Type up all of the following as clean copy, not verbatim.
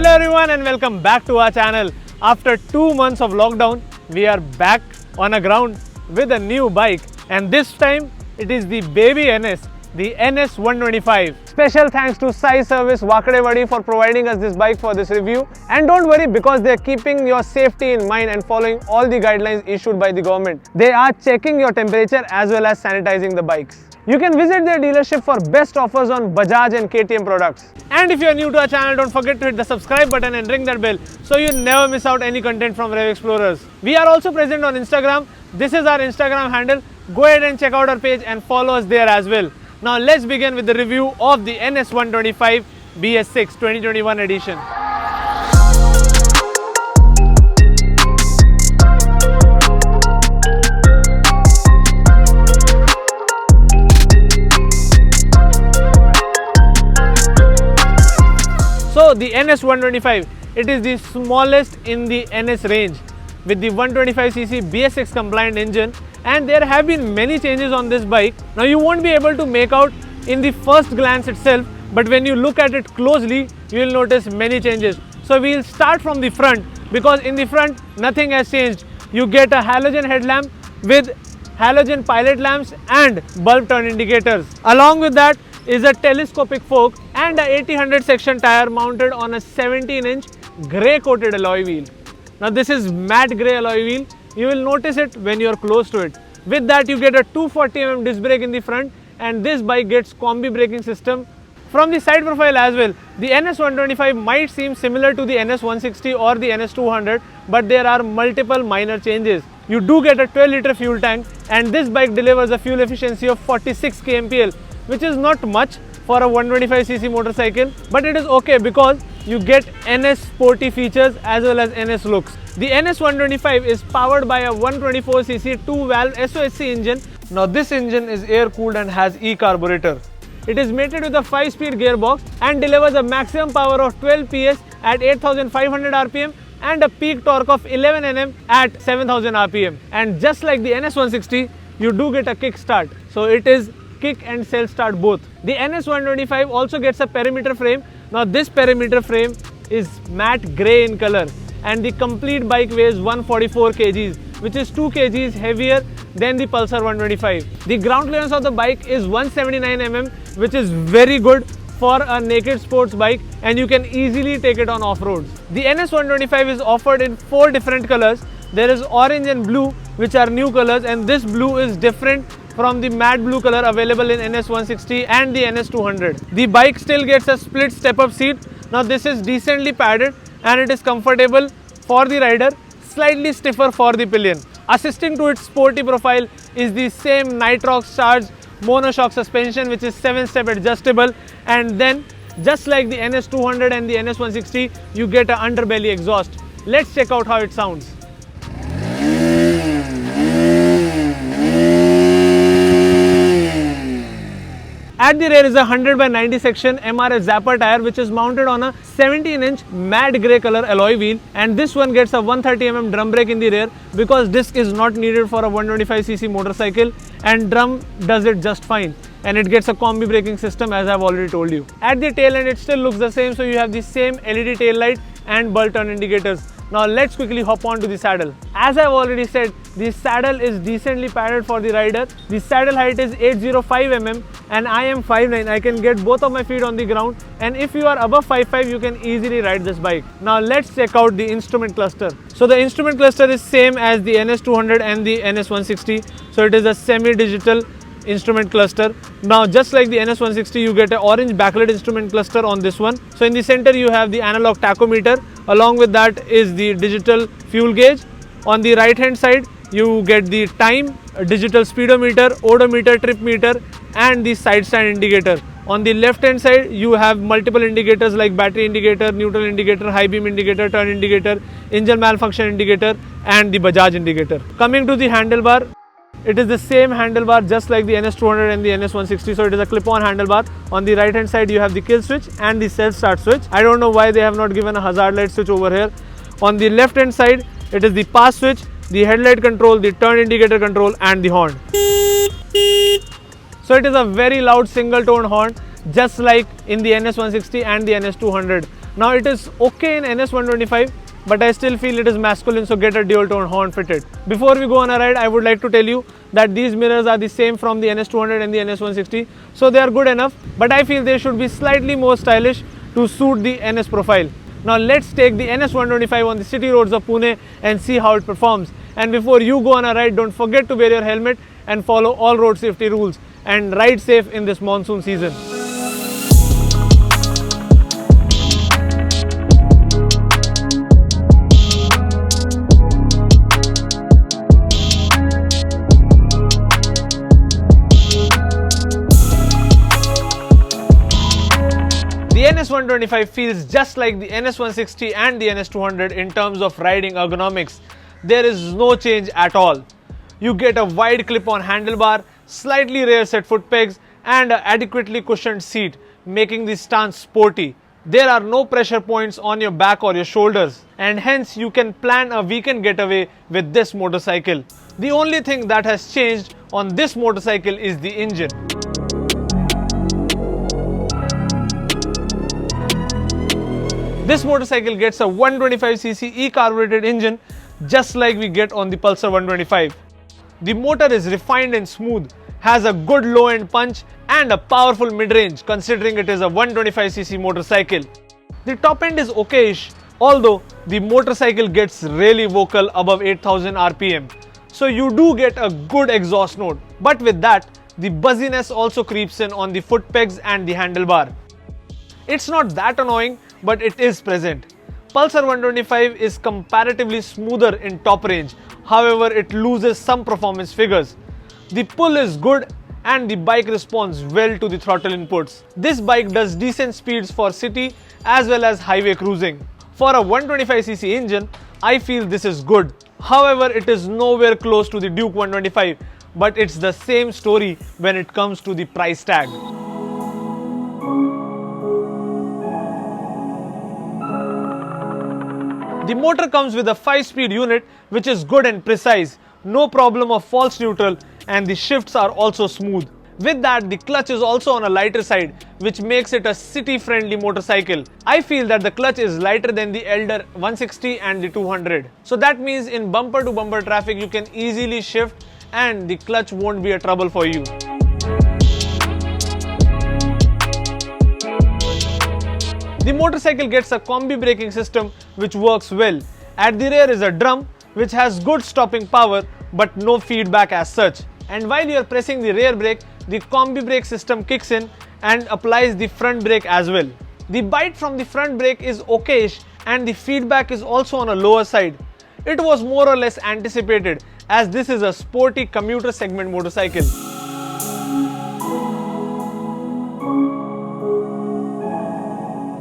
Hello everyone and welcome back to our channel. After 2 months of lockdown, we are back on a ground with a new bike, and this time it is the baby NS, the NS125. Special thanks to Sai Service Wakdewadi for providing us this bike for this review. And don't worry, because they are keeping your safety in mind and following all the guidelines issued by the government. They are checking your temperature as well as sanitizing the bikes. You can visit their dealership for best offers on Bajaj and KTM products. And if you are new to our channel, don't forget to hit the subscribe button and ring that bell so you never miss out any content from Rev Explorers. We are also present on Instagram. This is our Instagram handle. Go ahead and check out our page and follow us there as well. Now let's begin with the review of the NS125 BS6 2021 edition. So the NS125, it is the smallest in the NS range with the 125cc BS6 compliant engine, and there have been many changes on this bike. Now you won't be able to make out in the first glance itself, but when you look at it closely, you will notice many changes. So we'll start from the front, because in the front nothing has changed. You get a halogen headlamp with halogen pilot lamps and bulb turn indicators. Along with that is a telescopic fork and a 80/100 section tire mounted on a 17-inch grey coated alloy wheel. Now this is matte grey alloy wheel. You will notice it when you are close to it. With that you get a 240mm disc brake in the front, and this bike gets combi braking system. From the side profile as well, the NS125 might seem similar to the NS160 or the NS200, but there are multiple minor changes. You do get a 12-litre fuel tank, and this bike delivers a fuel efficiency of 46 kmpl, which is not much for a 125cc motorcycle, but it is okay because you get NS sporty features as well as NS looks. The NS125 is powered by a 124cc 2-valve SOHC engine. Now this engine is air cooled and has e-carburetor. It is mated with a 5-speed gearbox and delivers a maximum power of 12 PS at 8500 RPM and a peak torque of 11 Nm at 7000 RPM. And just like the NS160, you do get a kick start. So it is kick and self start both. The NS125 also gets a perimeter frame. Now this perimeter frame is matte grey in color, and the complete bike weighs 144 kgs, which is 2 kgs heavier than the Pulsar 125. The ground clearance of the bike is 179 mm, which is very good for a naked sports bike, and you can easily take it on off-roads. The NS125 is offered in 4 different colors. There is orange and blue, which are new colors, and this blue is different from the matte blue color available in NS160 and the NS200. The bike still gets a split step-up seat. Now this is decently padded and it is comfortable for the rider, slightly stiffer for the pillion. Assisting to its sporty profile is the same Nitrox charged monoshock suspension, which is 7-step adjustable, and then just like the NS200 and the NS160, you get an underbelly exhaust. Let's check out how it sounds. At the rear is a 100/90 section MRF Zapper tire, which is mounted on a 17-inch matte grey color alloy wheel, and this one gets a 130mm drum brake in the rear because disc is not needed for a 125cc motorcycle, and drum does it just fine, and it gets a combi braking system as I have already told you. At the tail end it still looks the same, so you have the same LED tail light and bulb turn indicators. Now let's quickly hop on to the saddle. As I have already said, the saddle is decently padded for the rider. The saddle height is 805 mm and I am 5'9". I can get both of my feet on the ground, and if you are above 5'5", you can easily ride this bike. Now let's check out the instrument cluster. So the instrument cluster is same as the NS200 and the NS160. So it is a semi-digital instrument cluster. Now just like the NS160, you get an orange backlit instrument cluster on this one. So in the center you have the analog tachometer. Along with that is the digital fuel gauge. On the right hand side you get the time, digital speedometer, odometer, trip meter, and the side stand indicator. On the left hand side you have multiple indicators like battery indicator, neutral indicator, high beam indicator, turn indicator, engine malfunction indicator, and the Bajaj indicator. Coming to the handlebar, it is the same handlebar just like the NS200 and the NS160, so it is a clip-on handlebar. On the right hand side you have the kill switch and the self-start switch. I don't know why they have not given a hazard light switch over here. On the left hand side it is the pass switch, the headlight control, the turn indicator control, and the horn. So it is a very loud single tone horn, just like in the NS160 and the NS200. Now it is okay in NS125, but I still feel it is masculine, so get a dual tone horn fitted. Before we go on a ride, I would like to tell you that these mirrors are the same from the NS200 and the NS160, so they are good enough, but I feel they should be slightly more stylish to suit the NS profile. Now let's take the NS125 on the city roads of Pune and see how it performs. And before you go on a ride, don't forget to wear your helmet and follow all road safety rules and ride safe in this monsoon season. The NS125 feels just like the NS160 and the NS200 in terms of riding ergonomics. There is no change at all. You get a wide clip-on handlebar, slightly rear set foot pegs and an adequately cushioned seat, making the stance sporty. There are no pressure points on your back or your shoulders, and hence you can plan a weekend getaway with this motorcycle. The only thing that has changed on this motorcycle is the engine. This motorcycle gets a 125cc e-carbureted engine just like we get on the Pulsar 125. The motor is refined and smooth, has a good low-end punch and a powerful mid-range considering it is a 125cc motorcycle. The top end is okayish, although the motorcycle gets really vocal above 8000 RPM. So you do get a good exhaust note, but with that, the buzziness also creeps in on the foot pegs and the handlebar. It's not that annoying, but it is present. Pulsar 125 is comparatively smoother in top range, however it loses some performance figures. The pull is good and the bike responds well to the throttle inputs. This bike does decent speeds for city as well as highway cruising. For a 125cc engine, I feel this is good. However, it is nowhere close to the Duke 125, but it's the same story when it comes to the price tag. The motor comes with a 5-speed unit which is good and precise, no problem of false neutral, and the shifts are also smooth. With that, the clutch is also on a lighter side, which makes it a city-friendly motorcycle. I feel that the clutch is lighter than the elder 160 and the 200. So that means in bumper-to-bumper traffic you can easily shift and the clutch won't be a trouble for you. The motorcycle gets a combi braking system which works well. At the rear is a drum which has good stopping power but no feedback as such. And while you are pressing the rear brake, the combi brake system kicks in and applies the front brake as well. The bite from the front brake is okayish and the feedback is also on a lower side. It was more or less anticipated as this is a sporty commuter segment motorcycle.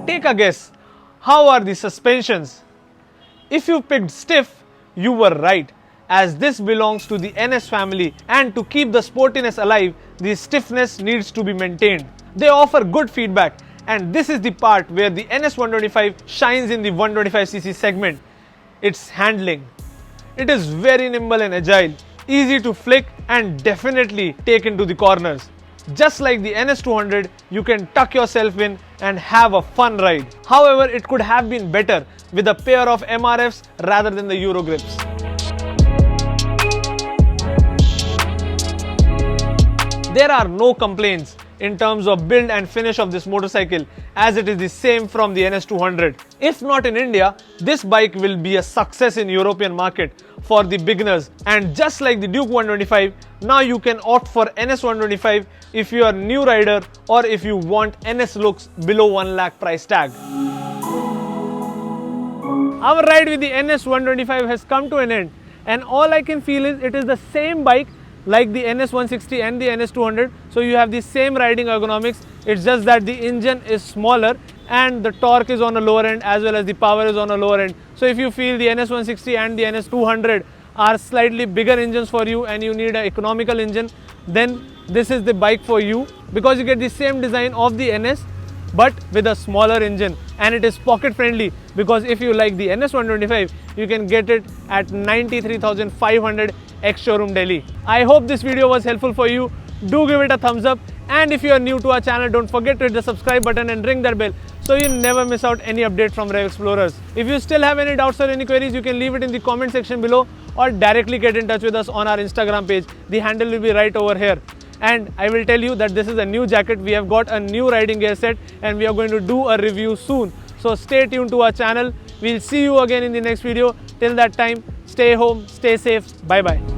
Take a guess, how are the suspensions? If you picked stiff, you were right, as this belongs to the NS family, and to keep the sportiness alive, the stiffness needs to be maintained. They offer good feedback, and this is the part where the NS125 shines in the 125cc segment. Its handling. It is very nimble and agile, easy to flick and definitely take into the corners. Just like the NS200, you can tuck yourself in and have a fun ride. However, it could have been better with a pair of MRFs rather than the Euro grips. There are no complaints in terms of build and finish of this motorcycle, as it is the same from the NS200. If not in India, this bike will be a success in European market for the beginners, and just like the Duke 125, now you can opt for NS125 if you are a new rider or if you want NS looks below 1 lakh price tag. Our ride with the NS125 has come to an end, and all I can feel is it is the same bike like the NS160 and the NS200, so you have the same riding ergonomics. It's just that the engine is smaller and the torque is on a lower end as well as the power is on a lower end. So if you feel the NS160 and the NS200 are slightly bigger engines for you and you need an economical engine, then this is the bike for you, because you get the same design of the NS but with a smaller engine, and it is pocket friendly, because if you like the NS125, you can get it at 93,500 ex-showroom Delhi. I hope this video was helpful for you. Do give it a thumbs up, and if you are new to our channel, don't forget to hit the subscribe button and ring that bell so you never miss out any update from Rev Explorers. If you still have any doubts or any queries, you can leave it in the comment section below or directly get in touch with us on our Instagram page. The handle will be right over here. And I will tell you that this is a new jacket. We have got a new riding gear set and we are going to do a review soon. So stay tuned to our channel. We'll see you again in the next video. Till that time, stay home, stay safe. Bye bye.